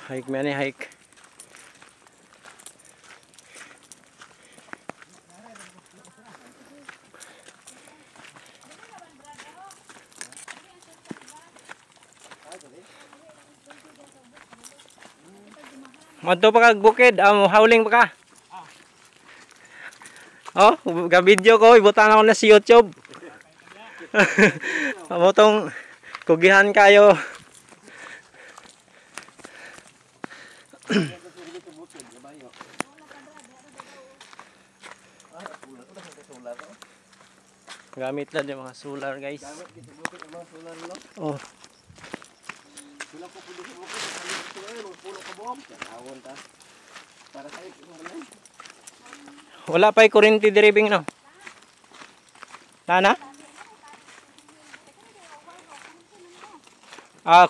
Hike man ni hike. Madto pa kag bukid, howling pa ka. Oh, ga video ko, ibutan ako na si YouTube. Amo tong kugihan kayo. Gamit lang yung mga solar, guys. Oh. Wala pa'y kuryente driving, no? Nana?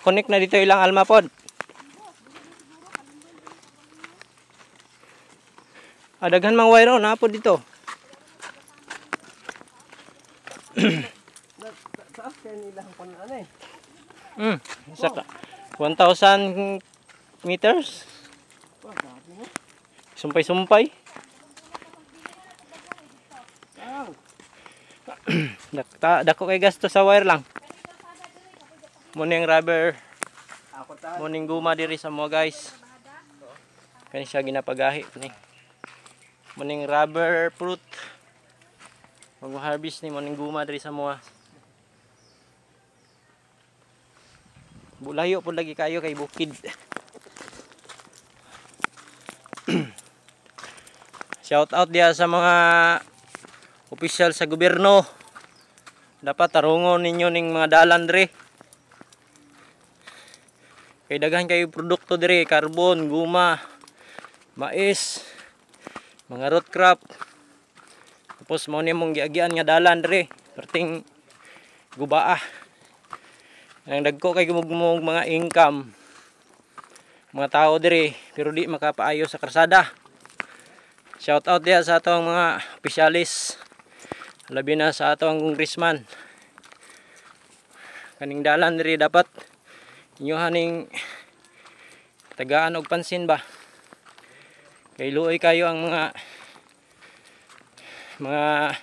Connect na dito ilang alma pod. Daghan mang wire na po dito. Saka 1,000 meters. Sumpay-sumpay. Dako kay gasto sa wire lang. Muning rubber. Muning guma diri sa mo, guys. Kani siya ginapagahi ni. Muning rubber fruit. Mag-harvest ni muning guma diri sa mo. Bulayo po lagi kayo kay bukid. Shout out dia sa mga opisyal sa gobyerno. Dapat tarungon ninyo ning mga dalan diri. Kay daghan kayo produkto diri, carbon, guma, mais, mga root crop. Tapos mo ni mong giagian nga dalan diri, perting gubaa. Ang dagko kay gumugmog mga income. Mga tao diri pero di makapaayo sa karsada. Shout out dia sa atong mga opisyalis. Labi na sa atong congressman. Kaning dalan diri dapat inyo haning tagaan og pansin ba. Kay luoy kayo ang mga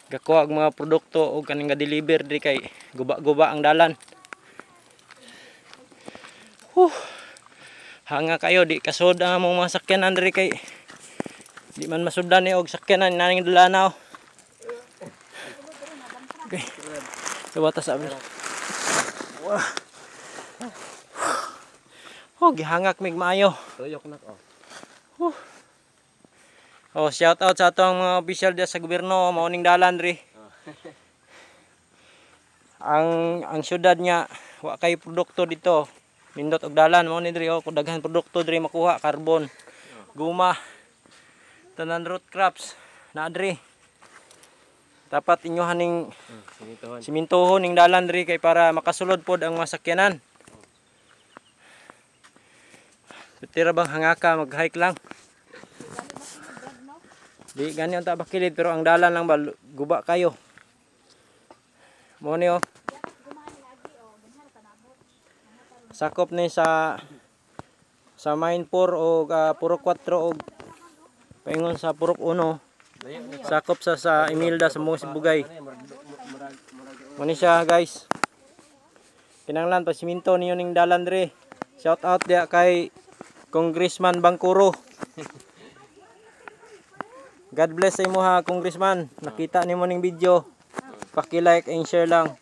gakuha og mga produkto og kaning ga-deliver diri kay guba-guba ang dalan. Hanga kayo di kasod ang mga sakyanan diri kay di man masuddan ni og sakyanan naning dulanaw. Okay. Sabatas abi. Wah. Gihangak mig maayo. Tuyok na ko. Shout out sa atong mga opisyal diya sa gobyerno mao ning dalan diri. Ang syudad niya wa kay produkto dito. Nindot og dalan mao ni diri kung daghan produkto diri makuha, carbon, guma, tanan root crops na diri. Dapat inyo haning simintohon ning dalan diri kay para makasulod pod ang masakyanan. Tira bang hangaka mag-hike lang. Di gani unta bakilid pero ang dalan lang ba guba kayo. Mo ni sakop ni sa main 4 o purok 4 o paingon sa purok 1. Sakop sa Imelda sa mga Sibugay. Muni siya, guys. Kinanglan pa siminto niyo ning dalan diri. Shout out dia kay Congressman Bangkuro. God bless sa imo ha, Congressman. Nakita nimo ning video. Paki-like and share lang.